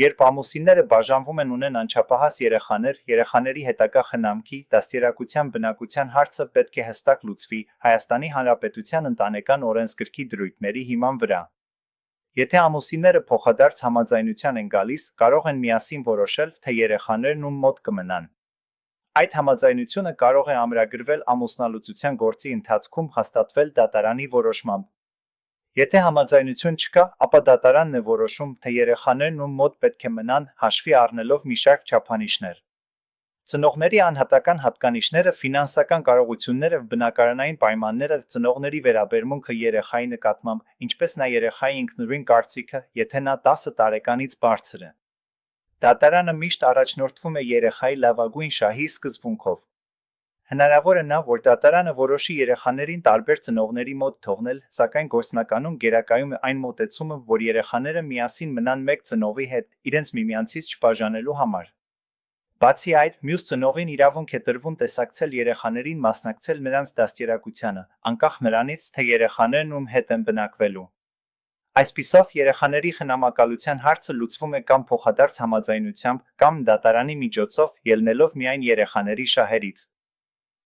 Երբ ամուսինները բաժանվում են ունեն անչափահաս երեխաներ, երեխաների հետագա խնամքի, դաստիարակության բնակության հարցը պետք է հստակ լուծվի Հայաստանի Հանրապետության ընտանեկան օրենսգրքի դրույթների հիման վրա։ Եթե ամուսինները փոխադարձ համաձայնության են գալիս, կարող են միասին որոշել, թե երեխաներն ում մոտ կմնան։ Այդ համաձայնությունը կարող է ամրագրվել ամուսնալուծության գործի ընթացքում հաստատվել դատարանի որոշմամբ։ Եթե համաձայնություն չկա, ապա դատարանն է որոշում, թե երեխաներն ում մոտ պետք է մնան, հաշվի առնելով մի շարք չափանիշներ։ Ծնողների անհատական հատկանիշները, ֆինանսական կարողությունները, բնակարանային պայմանները, ծնողների վերաբերմունքը երեխայի նկատմամբ, ինչպես նա երեխայի ինքնուրույն կարծիքը, եթե նա 10 տարեկանից բարձր է։ Դատարանը միշտ առաջնորդվում է երեխայի լավագույն շահի սկզբունքով։ Հնարավոր է նա, որ դատարանը որոշի երեխաներին տարբեր ծնողների մոտ թողնել, սակայն գործնականում գերակայում է այն մոտեցումը, որ երեխաները միասին մնան մեկ ծնողի հետ, իրենց միմյանցից չբաժանելու համար։ Բացի այդ, մյուս ծնողին իրավունք է տրվում տեսակցել երեխաներին, մասնակցել նրանց դաստիարակությանը, անկախ նրանից, թե երեխաներն ում հետ են բնակվելու։ Այսպիսով, երեխաների խնամակալության հարցը լուծվում է կամ փոխադարձ համաձայնությամբ, կամ դատարանի միջոցով, ելնելով միայն երեխաների շահերից։